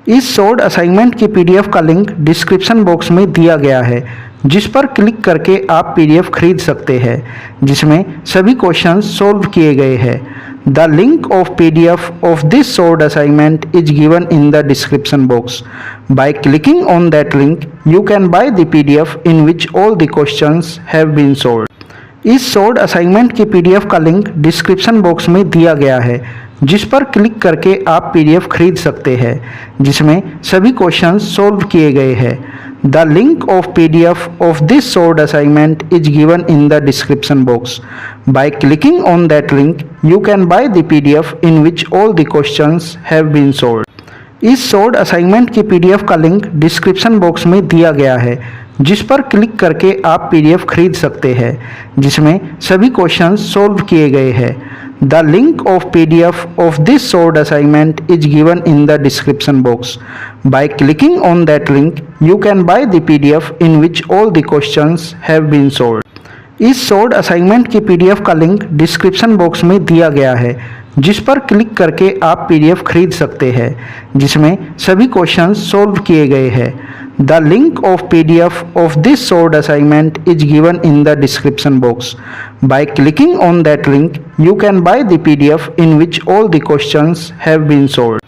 इस short assignment की PDF का लिंक डिस्क्रिप्शन बॉक्स में दिया गया है, जिस पर क्लिक करके आप पीडीएफ खरीद सकते हैं, जिसमें सभी क्वेश्चंस सॉल्व किए गए हैं। The link of PDF of this short assignment is given in the description box. By clicking on that link you can buy the PDF in which all the questions have been solved. इस short assignment की PDF का link description box में दिया गया है, जिस पर click करके आप पीडीएफ खरीद सकते हैं, जिसमें सभी क्वेश्चंस सॉल्व किए गए हैं। The link of PDF of this short assignment is given in the description box. By clicking on that link you can buy the PDF in which all the questions have been solved. इस short assignment की PDF का link description box में दिया गया है, जिस पर click करके आप पीडीएफ खरीद सकते हैं, जिसमें सभी क्वेश्चंस सॉल्व किए गए हैं। The link of PDF of this short assignment is given in the description box. By clicking on that link you can buy the PDF in which all the questions have been solved. इस short assignment की PDF का link description box में दिया गया है, जिस पर click करके आप पीडीएफ खरीद सकते हैं, जिसमें सभी क्वेश्चंस सॉल्व किए गए हैं। The link of PDF of this short assignment is given in the description box. By clicking on that link you can buy the PDF in which all the questions have been solved.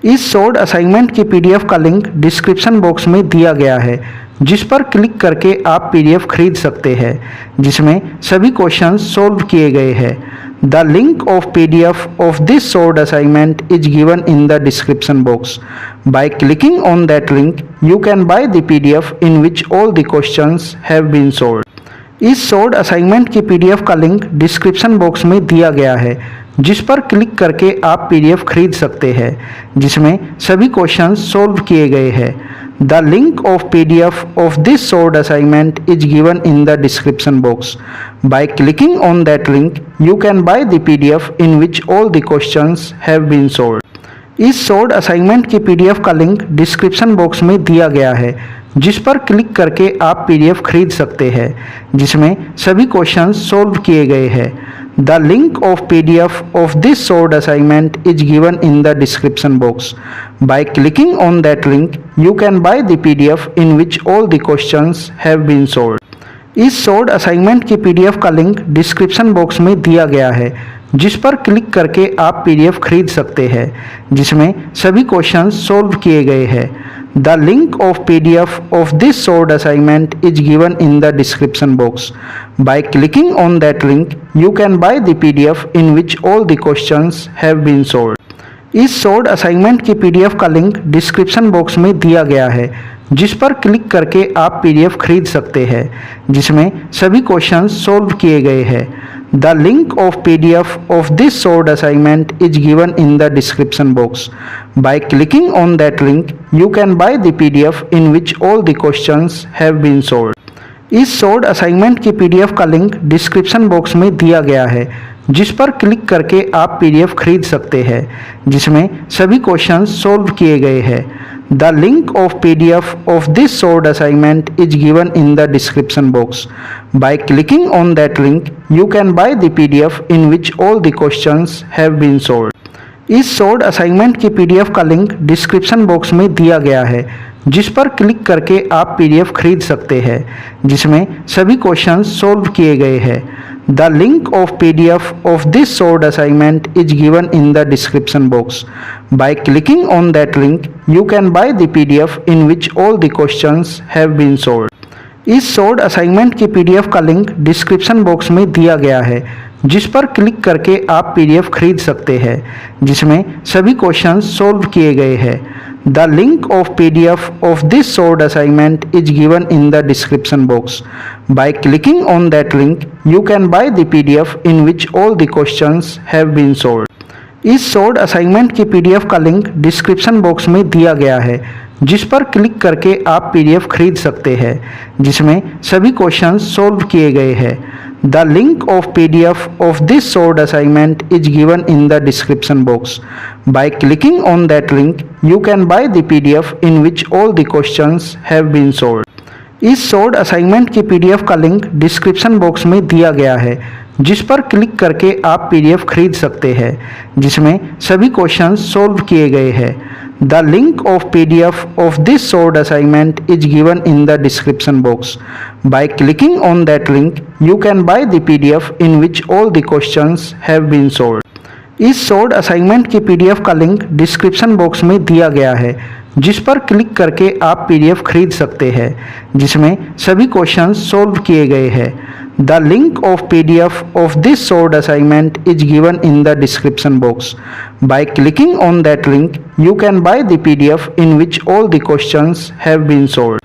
इस short assignment की PDF का link description box में दिया गया है, जिस पर click करके आप पीडीएफ खरीद सकते हैं, जिसमें सभी क्वेश्चंस सॉल्व किए गए हैं। The link of PDF of this short assignment is given in the description box. By clicking on that link you can buy the PDF in which all the questions have been solved. इस short assignment की PDF का link description box में दिया गया है, जिस पर click करके आप पीडीएफ खरीद सकते हैं, जिसमें सभी क्वेश्चंस सॉल्व किए गए हैं। The link of PDF of this short assignment is given in the description box. By clicking on that link you can buy the PDF in which all the questions have been solved. इस short assignment की PDF का link description box में दिया गया है, जिस पर click करके आप पीडीएफ खरीद सकते हैं, जिसमें सभी क्वेश्चंस सॉल्व किए गए हैं। The link of PDF of this short assignment is given in the description box. By clicking on that link you can buy the PDF in which all the questions have been solved. इस short assignment की PDF का link description box में दिया गया है, जिस पर click करके आप पीडीएफ खरीद सकते हैं, जिसमें सभी क्वेश्चंस सॉल्व किए गए हैं। The link of PDF of this short assignment is given in the description box. By clicking on that link you can buy the PDF in which all the questions have been solved. इस short assignment की PDF का link description box में दिया गया है, जिस पर click करके आप पीडीएफ खरीद सकते हैं, जिसमें सभी क्वेश्चंस सॉल्व किए गए हैं। The link of PDF of this short assignment is given in the description box. By clicking on that link you can buy the PDF in which all the questions have been solved. इस short assignment की PDF का link description box में दिया गया है, जिस पर click करके आप पीडीएफ खरीद सकते हैं, जिसमें सभी क्वेश्चंस सॉल्व किए गए हैं। The link of PDF of this short assignment is given in the description box. By clicking on that link you can buy the PDF in which all the questions have been solved. इस short assignment की PDF का link description box में दिया गया है, जिस पर click करके आप पीडीएफ खरीद सकते हैं, जिसमें सभी क्वेश्चंस सॉल्व किए गए हैं। The link of PDF of this short assignment is given in the description box. By clicking on that link you can buy the PDF in which all the questions have been solved. इस short assignment की PDF का link description box में दिया गया है, जिस पर click करके आप पीडीएफ खरीद सकते हैं, जिसमें सभी क्वेश्चंस सॉल्व किए गए हैं। The link of PDF of this short assignment is given in the description box. By clicking on that link you can buy the PDF in which all the questions have been solved. इस short assignment की PDF का link description box में दिया गया है, जिस पर click करके आप पीडीएफ खरीद सकते हैं, जिसमें सभी क्वेश्चंस सॉल्व किए गए हैं। The link of PDF of this short assignment is given in the description box. By clicking on that link you can buy the PDF in which all the questions have been solved. इस short assignment की PDF का link description box में दिया गया है, जिस पर click करके आप पीडीएफ खरीद सकते हैं, जिसमें सभी क्वेश्चंस सॉल्व किए गए हैं। The link of PDF of this solved assignment is given in the description box. By clicking on that link, you can buy the PDF in which all the questions have been solved. इस solved assignment की PDF का link description box में दिया गया है, जिस पर click करके आप पीडीएफ खरीद सकते हैं, जिसमें सभी क्वेश्चंस सोल्व किए गए हैं। The link of PDF of this solved assignment is given in the description box. By clicking on that link, you can buy the PDF in which all the questions have been solved.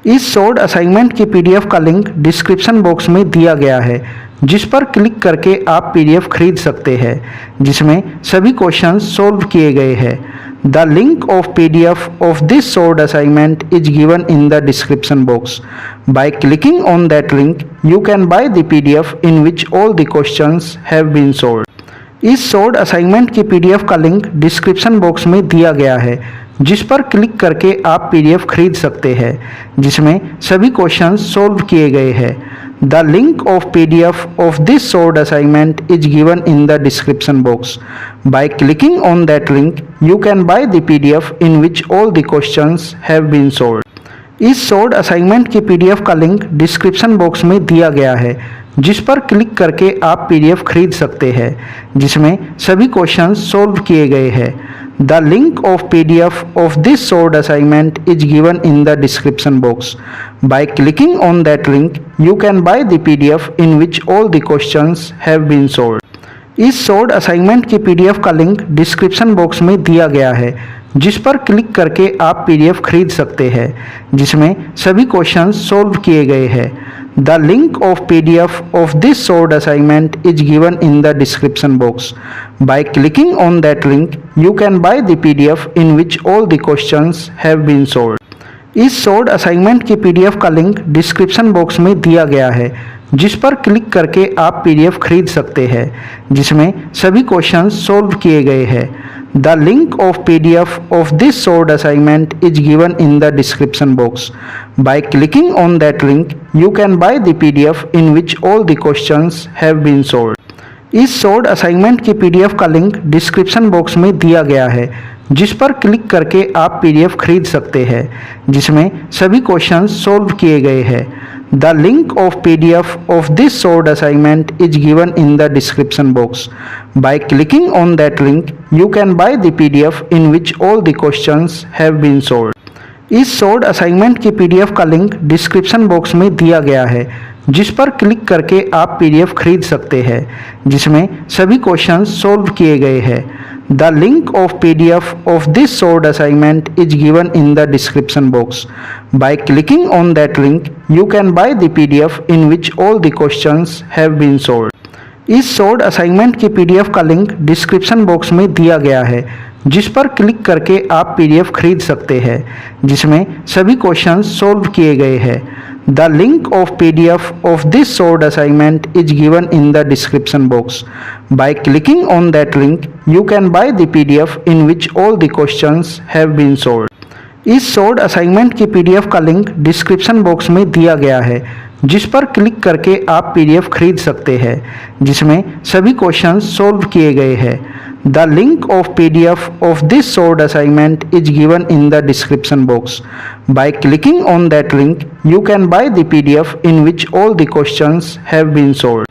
इस solved assignment की PDF का link description box में दिया गया है, जिस पर click करके आप पीडीएफ खरीद सकते हैं, जिसमें सभी क्वेश्चंस सोल्व किए गए हैं। The link of PDF of this solved assignment is given in the description box. By clicking on that link, you can buy the PDF in which all the questions have been solved. इस solved assignment की PDF का link description box में दिया गया है, जिस पर click करके आप पीडीएफ खरीद सकते हैं, जिसमें सभी क्वेश्चंस सोल्व किए गए हैं। The link of PDF of this solved assignment is given in the description box. By clicking on that link, you can buy the PDF in which all the questions have been solved. इस solved assignment की PDF का link description box में दिया गया है, जिस पर click करके आप पीडीएफ खरीद सकते हैं, जिसमें सभी क्वेश्चंस सोल्व किए गए हैं। The link of PDF of this solved assignment is given in the description box. By clicking on that link, you can buy the PDF in which all the questions have been solved. इस solved assignment की PDF का link description box में दिया गया है, जिस पर click करके आप पीडीएफ खरीद सकते हैं, जिसमें सभी क्वेश्चंस सोल्व किए गए हैं। The link of PDF of this solved assignment is given in the description box. By clicking on that link, you can buy the PDF in which all the questions have been solved. इस solved assignment की PDF का link description box में दिया गया है, जिस पर click करके आप पीडीएफ खरीद सकते हैं, जिसमें सभी क्वेश्चंस सोल्व किए गए हैं। The link of PDF of this solved assignment is given in the description box. By clicking on that link, you can buy the PDF in which all the questions have been solved. इस solved assignment की PDF का link description box में दिया गया है, जिस पर click करके आप पीडीएफ खरीद सकते हैं, जिसमें सभी क्वेश्चंस सोल्व किए गए हैं। The link of PDF of this solved assignment is given in the description box. By clicking on that link, you can buy the PDF in which all the questions have been solved. इस solved assignment की PDF का link description box में दिया गया है, जिस पर click करके आप पीडीएफ खरीद सकते हैं, जिसमें सभी क्वेश्चंस सोल्व किए गए हैं। The link of PDF of this solved assignment is given in the description box. By clicking on that link, you can buy the PDF in which all the questions have been solved. इस solved assignment की PDF का link description box में दिया गया है, जिस पर click करके आप पीडीएफ खरीद सकते हैं, जिसमें सभी क्वेश्चंस सोल्व किए गए हैं। The link of PDF of this solved assignment is given in the description box. By clicking on that link, you can buy the PDF in which all the questions have been solved. इस solved assignment की PDF का link description box में दिया गया है, जिस पर click करके आप पीडीएफ खरीद सकते हैं, जिसमें सभी क्वेश्चंस सोल्व किए गए हैं। The link of PDF of this solved assignment is given in the description box. By clicking on that link, you can buy the PDF in which all the questions have been solved.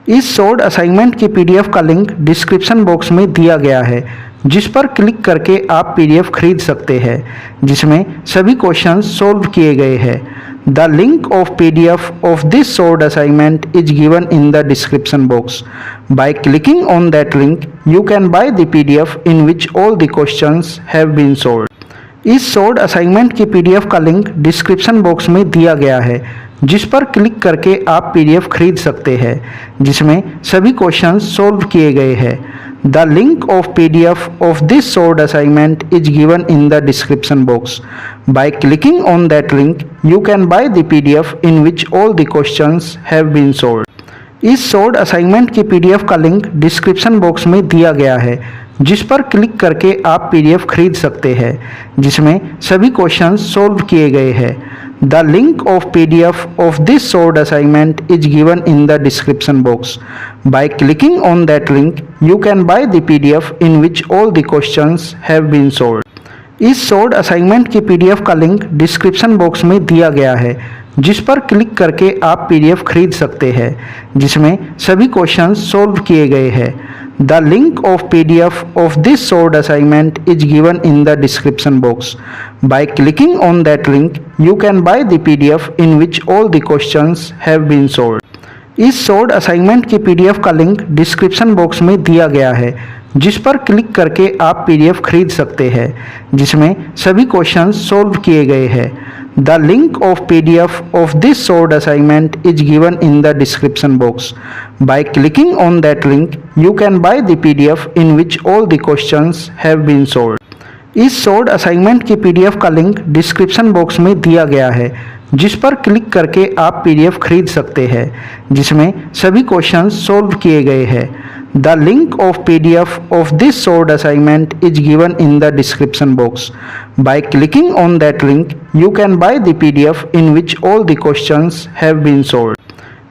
इस solved assignment की PDF का link description box में दिया गया है, जिस पर click करके आप पीडीएफ खरीद सकते हैं, जिसमें सभी क्वेश्चंस सोल्व किए गए हैं। The link of PDF of this solved assignment is given in the description box. By clicking on that link, you can buy the PDF in which all the questions have been solved. इस solved assignment की PDF का link description box में दिया गया है, जिस पर click करके आप पीडीएफ खरीद सकते हैं, जिसमें सभी क्वेश्चंस सोल्व किए गए हैं। The link of PDF of this solved assignment is given in the description box. By clicking on that link, you can buy the PDF in which all the questions have been solved. इस solved assignment की PDF का link description box में दिया गया है, जिस पर click करके आप पीडीएफ खरीद सकते हैं, जिसमें सभी क्वेश्चंस सोल्व किए गए हैं। The link of PDF of this solved assignment is given in the description box. By clicking on that link, you can buy the PDF in which all the questions have been solved. इस short assignment की PDF का link description box में दिया गया है, जिस पर click करके आप पीडीएफ खरीद सकते हैं, जिसमें सभी क्वेश्चंस सॉल्व किए गए हैं। The link of PDF of this short assignment is given in the description box. By clicking on that link you can buy the PDF in which all the questions have been solved. इस short assignment की PDF का link description box में दिया गया है, जिस पर click करके आप पीडीएफ खरीद सकते हैं, जिसमें सभी क्वेश्चंस सॉल्व किए गए हैं। The link of PDF of this short assignment is given in the description box. By clicking on that link you can buy the PDF in which all the questions have been solved. इस short assignment की PDF का link description box में दिया गया है, जिस पर click करके आप पीडीएफ खरीद सकते हैं, जिसमें सभी क्वेश्चंस सॉल्व किए गए हैं। The link of PDF of this short assignment is given in the description box. By clicking on that link you can buy the PDF in which all the questions have been solved.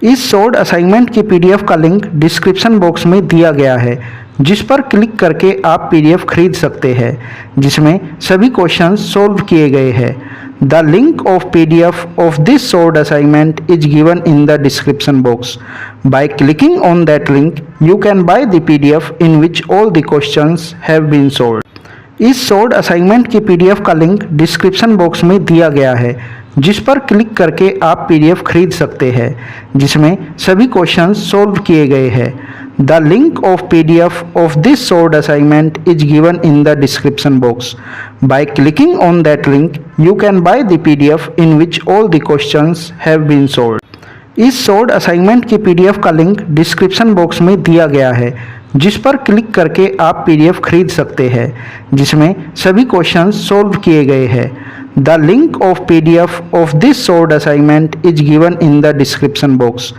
इस short assignment की PDF का link description box में दिया गया है, जिस पर click करके आप पीडीएफ खरीद सकते हैं, जिसमें सभी क्वेश्चंस सॉल्व किए गए हैं। The link of PDF of this short assignment is given in the description box. By clicking on that link, you can buy the PDF in which all the questions have been solved. इस short assignment की PDF का link description box में दिया गया है, जिस पर click करके आप पीडीएफ खरीद सकते हैं, जिसमें सभी क्वेश्चंस सॉल्व किए गए हैं। The link of PDF of this short assignment is given in the description box. By clicking on that link, you can buy the PDF in which all the questions have been solved. इस short assignment की PDF का link description box में दिया गया है, जिस पर click करके आप पीडीएफ खरीद सकते हैं, जिसमें सभी क्वेश्चंस सॉल्व किए गए हैं। The link of PDF of this short assignment is given in the description box.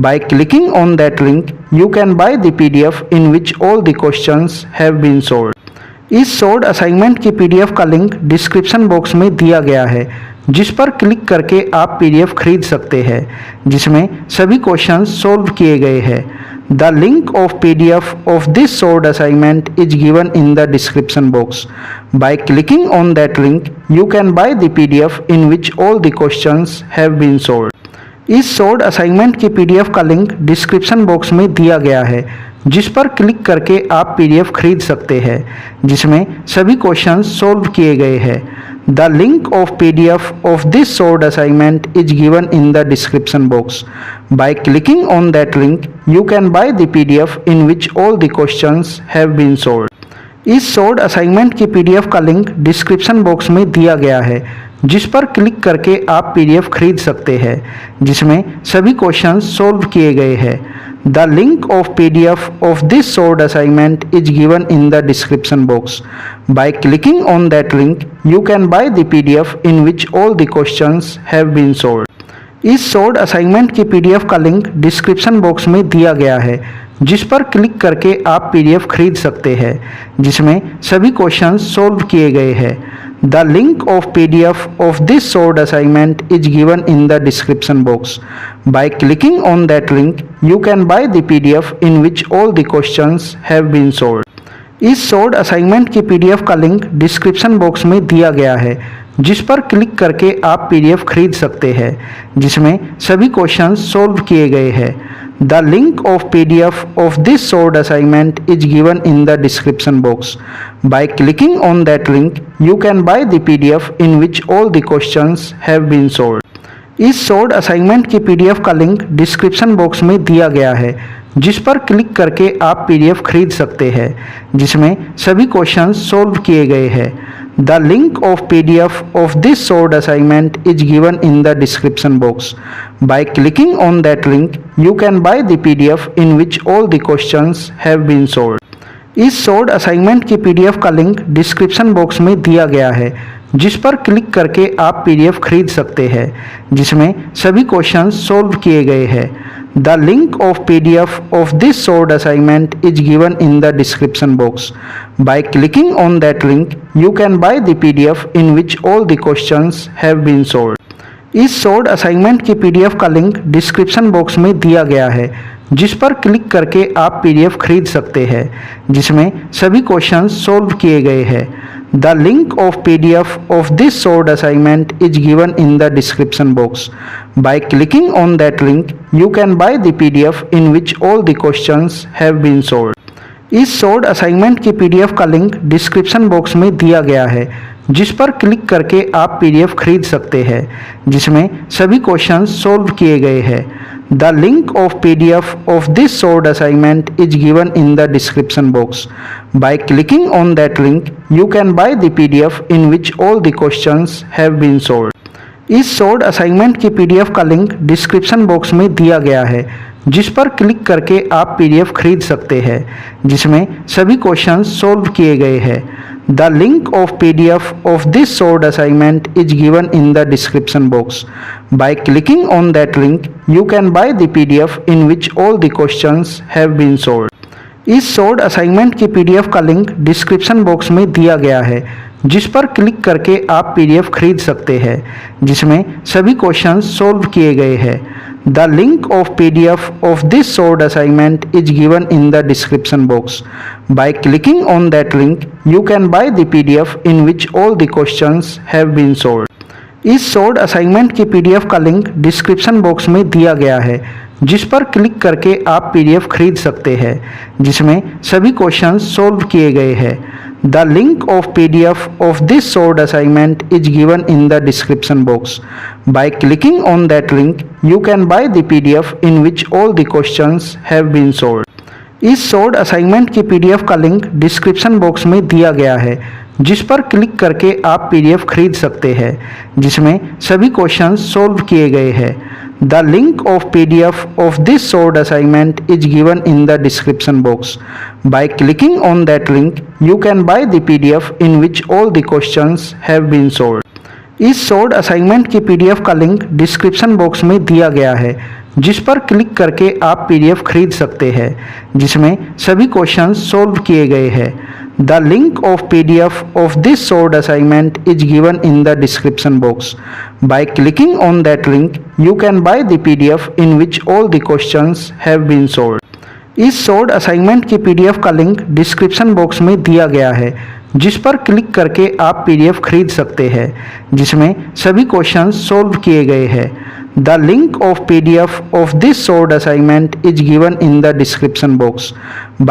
By clicking on that link, you can buy the PDF in which all the questions have been solved. इस short assignment की PDF का link description box में दिया गया है, जिस पर click करके आप पीडीएफ खरीद सकते हैं, जिसमें सभी क्वेश्चंस सॉल्व किए गए हैं। The link of PDF of this short assignment is given in the description box. By clicking on that link, you can buy the PDF in which all the questions have been solved. इस short assignment की PDF का link description box में दिया गया है, जिस पर click करके आप पीडीएफ खरीद सकते हैं, जिसमें सभी क्वेश्चंस सॉल्व किए गए हैं। The link of PDF of this short assignment is given in the description box. By clicking on that link, you can buy the PDF in which all the questions have been solved. इस short assignment की PDF का link description box में दिया गया है, जिस पर click करके आप पीडीएफ खरीद सकते हैं, जिसमें सभी क्वेश्चंस सॉल्व किए गए हैं। The link of PDF of this short assignment is given in the description box. By clicking on that link, you can buy the PDF in which all the questions have been solved. इस short assignment की PDF का link description box में दिया गया है, जिस पर click करके आप पीडीएफ खरीद सकते हैं, जिसमें सभी क्वेश्चंस सॉल्व किए गए हैं। The link of PDF of this short assignment is given in the description box. By clicking on that link, you can buy the PDF in which all the questions have been solved. इस short assignment की PDF का link description box में दिया गया है, जिस पर click करके आप पीडीएफ खरीद सकते हैं, जिसमें सभी क्वेश्चंस सॉल्व किए गए हैं। The link of PDF of this short assignment is given in the description box. By clicking on that link, you can buy the PDF in which all the questions have been solved. इस short assignment की PDF का link description box में दिया गया है, जिस पर click करके आप पीडीएफ खरीद सकते हैं, जिसमें सभी क्वेश्चंस सॉल्व किए गए हैं। The link of PDF of this short assignment is given in the description box. By clicking on that link, you can buy the PDF in which all the questions have been solved. इस short assignment की PDF का link description box में दिया गया है, जिस पर click करके आप पीडीएफ खरीद सकते हैं, जिसमें सभी क्वेश्चंस सॉल्व किए गए हैं। The link of PDF of this short assignment is given in the description box. By clicking on that link, you can buy the PDF in which all the questions have been solved. इस short assignment की PDF का link description box में दिया गया है, जिस पर click करके आप पीडीएफ खरीद सकते हैं, जिसमें सभी क्वेश्चंस सॉल्व किए गए हैं। The link of PDF of this solved assignment is given in the description box. By clicking on that link, you can buy the PDF in which all the questions have been solved. इस solved assignment की PDF का link description box में दिया गया है, जिस पर click करके आप PDF खरीद सकते हैं, जिसमें सभी क्वेश्चंस सॉल्व किए गए हैं. The link of PDF of this solved assignment is given in the description box. By clicking on that link, you can buy the PDF in which all the questions have been solved. इस solved assignment की PDF का link description box में दिया गया है, जिस पर click करके आप PDF खरीद सकते हैं, जिसमें सभी क्वेश्चंस सॉल्व किए गए हैं. The link of PDF of this solved assignment is given in the description box. By clicking on that link, you can buy the PDF in which all the questions have been solved. इस solved assignment की PDF का link description box में दिया गया है, जिस पर click करके आप PDF खरीद सकते हैं, जिसमें सभी क्वेश्चंस सॉल्व किए गए हैं. The link of PDF of this solved assignment is given in the description box. By clicking on that link, you can buy the PDF in which all the questions have been solved. इस solved assignment की PDF का link description box में दिया गया है, जिस पर click करके आप PDF खरीद सकते हैं, जिसमें सभी क्वेश्चंस सॉल्व किए गए हैं. The link of PDF of this solved assignment is given in the description box. By clicking on that link, you can buy the PDF in which all the questions have been solved. इस solved assignment की PDF का link description box में दिया गया है, जिस पर click करके आप PDF खरीद सकते हैं, जिसमें सभी क्वेश्चंस सॉल्व किए गए हैं. The link of PDF of this solved assignment is given in the description box. By clicking on that link, you can buy the PDF in which all the questions have been solved. इस solved assignment की PDF का link description box में दिया गया है, जिस पर click करके आप PDF खरीद सकते हैं, जिसमें सभी क्वेश्चंस सॉल्व किए गए हैं. The link of PDF of this solved assignment is given in the description box. By clicking on that link, you can buy the PDF in which all the questions have been solved. इस solved assignment की PDF का link description box में दिया गया है, जिस पर click करके आप PDF खरीद सकते हैं, जिसमें सभी क्वेश्चंस सॉल्व किए गए हैं. The link of PDF of this solved assignment is given in the description box.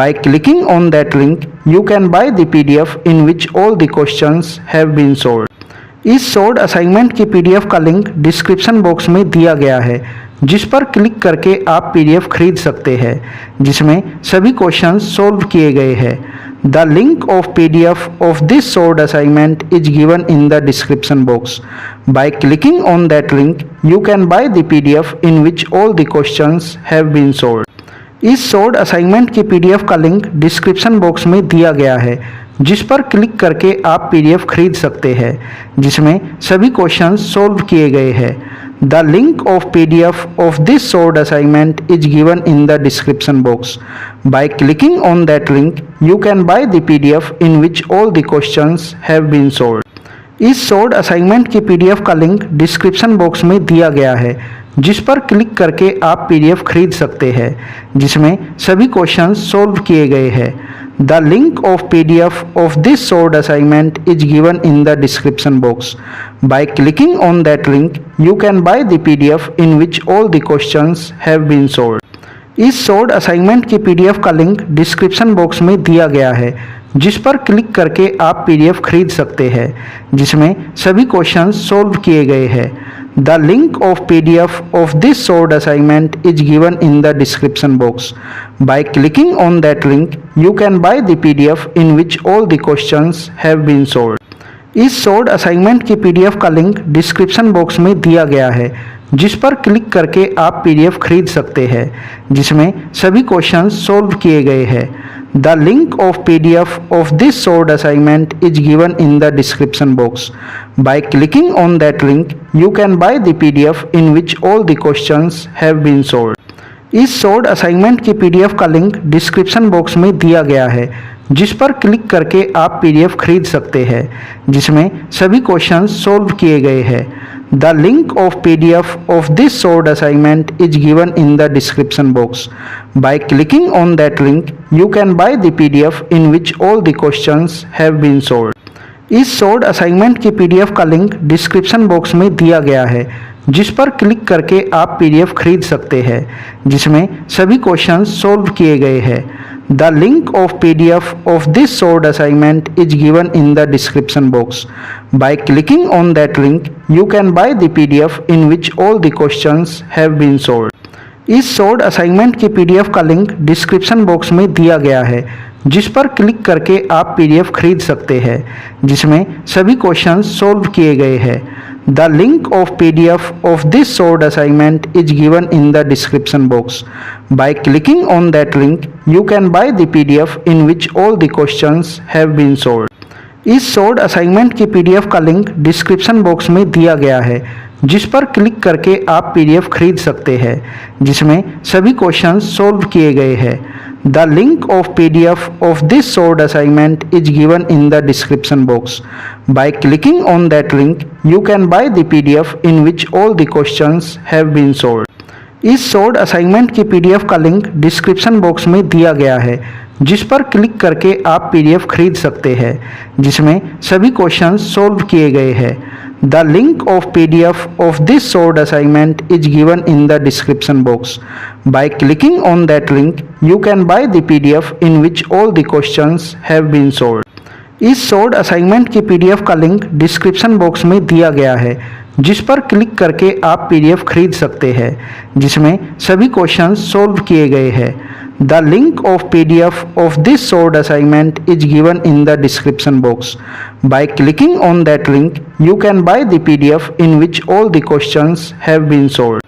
By clicking on that link, you can buy the PDF in which all the questions have been solved. इस solved assignment की PDF का link description box में दिया गया है, जिस पर click करके आप PDF खरीद सकते हैं, जिसमें सभी क्वेश्चंस सॉल्व किए गए हैं. The link of PDF of this solved assignment is given in the description box. By clicking on that link, you can buy the PDF in which all the questions have been solved. इस solved assignment की PDF का link description box में दिया गया है, जिस पर click करके आप PDF खरीद सकते हैं, जिसमें सभी क्वेश्चंस सॉल्व किए गए हैं. The link of PDF of this solved assignment is given in the description box. By clicking on that link, you can buy the PDF in which all the questions have been solved. इस solved assignment की PDF का link description box में दिया गया है, जिस पर click करके आप PDF खरीद सकते हैं, जिसमें सभी क्वेश्चंस सॉल्व किए गए हैं. The link of PDF of this solved assignment is given in the description box. By clicking on that link, you can buy the PDF in which all the questions have been solved. इस solved assignment की PDF का link description box में दिया गया है, जिस पर click करके आप PDF खरीद सकते हैं, जिसमें सभी क्वेश्चंस सॉल्व किए गए हैं. The link of PDF of this solved assignment is given in the description box. By clicking on that link, you can buy the PDF in which all the questions have been solved. इस solved assignment की PDF का link description box में दिया गया है, जिस पर click करके आप PDF खरीद सकते हैं, जिसमें सभी क्वेश्चंस सॉल्व किए गए हैं. The link of PDF of this solved assignment is given in the description box. By clicking on that link, you can buy the PDF in which all the questions have been solved. इस solved assignment की PDF का link description box में दिया गया है, जिस पर click करके आप PDF खरीद सकते हैं, जिसमें सभी क्वेश्चंस सॉल्व किए गए हैं. The link of PDF of this solved assignment is given in the description box. By clicking on that link, you can buy the PDF in which all the questions have been solved. इस short assignment की PDF का link description box में दिया गया है, जिस पर click करके आप पीडीएफ खरीद सकते हैं, जिसमें सभी क्वेश्चंस सॉल्व किए गए हैं। The link of PDF of this short assignment is given in the description box. By clicking on that link you can buy the PDF in which all the questions have been solved. इस short assignment की PDF का link description box में दिया गया है, जिस पर click करके आप पीडीएफ खरीद सकते हैं, जिसमें सभी क्वेश्चंस सॉल्व किए गए हैं। The link of PDF of this short assignment is given in the description box. By clicking on that link you can buy the PDF in which all the questions have been solved. इस short assignment की PDF का link description box में दिया गया है, जिस पर click करके आप पीडीएफ खरीद सकते हैं, जिसमें सभी क्वेश्चंस सॉल्व किए गए हैं। The link of PDF of this short assignment is given in the description box. By clicking on that link you can buy the PDF in which all the questions have been solved. इस short assignment की PDF का link description box में दिया गया है, जिस पर click करके आप पीडीएफ खरीद सकते हैं, जिसमें सभी क्वेश्चंस सॉल्व किए गए हैं। The link of PDF of this short assignment is given in the description box. By clicking on that link you can buy the PDF in which all the questions have been solved. इस short assignment की PDF का link description box में दिया गया है, जिस पर click करके आप पीडीएफ खरीद सकते हैं, जिसमें सभी क्वेश्चंस सॉल्व किए गए हैं। The link of PDF of this short assignment is given in the description box. By clicking on that link you can buy the PDF in which all the questions have been solved.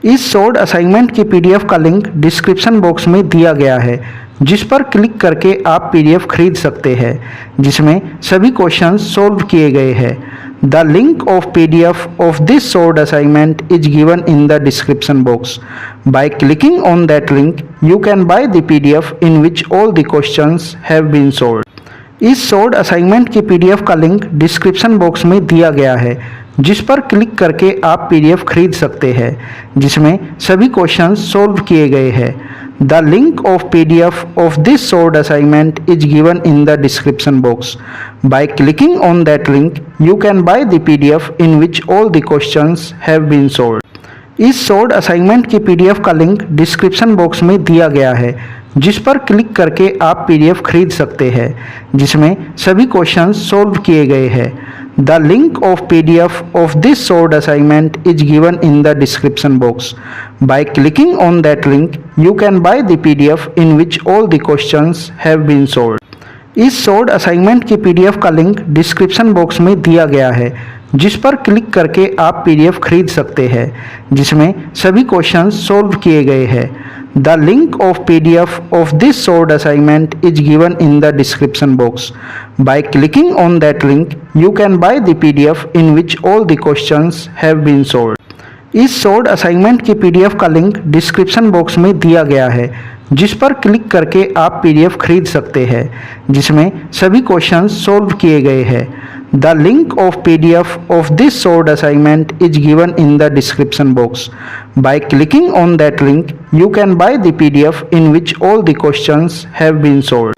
इस short assignment की PDF का link description box में दिया गया है, जिस पर click करके आप पीडीएफ खरीद सकते हैं, जिसमें सभी क्वेश्चंस सॉल्व किए गए हैं। The link of PDF of this short assignment is given in the description box. By clicking on that link you can buy the PDF in which all the questions have been solved. इस short assignment की PDF का link description box में दिया गया है, जिस पर click करके आप पीडीएफ खरीद सकते हैं, जिसमें सभी क्वेश्चंस सॉल्व किए गए हैं। The link of PDF of this short assignment is given in the description box. By clicking on that link you can buy the PDF in which all the questions have been solved. इस short assignment की PDF का link description box में दिया गया है, जिस पर click करके आप पीडीएफ खरीद सकते हैं, जिसमें सभी क्वेश्चंस सॉल्व किए गए हैं। The link of PDF of this short assignment is given in the description box. By clicking on that link you can buy the PDF in which all the questions have been solved. इस short assignment की PDF का link description box में दिया गया है, जिस पर click करके आप पीडीएफ खरीद सकते हैं, जिसमें सभी क्वेश्चंस सॉल्व किए गए हैं। The link of PDF of this short assignment is given in the description box. By clicking on that link you can buy the PDF in which all the questions have been solved. इस short assignment की PDF का link description box में दिया गया है, जिस पर click करके आप पीडीएफ खरीद सकते हैं, जिसमें सभी क्वेश्चंस सॉल्व किए गए हैं। The link of PDF of this short assignment is given in the description box. By clicking on that link you can buy the PDF in which all the questions have been solved.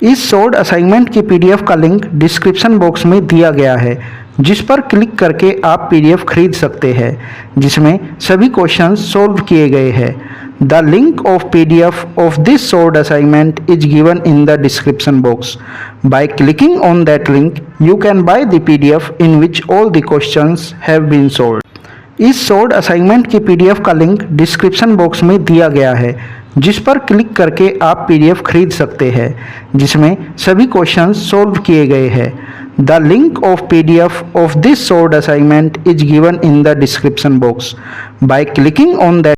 इस short assignment की PDF का link description box में दिया गया है, जिस पर click करके आप पीडीएफ खरीद सकते हैं, जिसमें सभी क्वेश्चंस सॉल्व किए गए हैं। The link of PDF of this short assignment is given in the description box. By clicking on that link you can buy the PDF in which all the questions have been solved. इस short assignment की PDF का link description box में दिया गया है, जिस पर click करके आप पीडीएफ खरीद सकते हैं, जिसमें सभी क्वेश्चंस सॉल्व किए गए हैं। The link of PDF of this short assignment is given in the description box. By clicking on that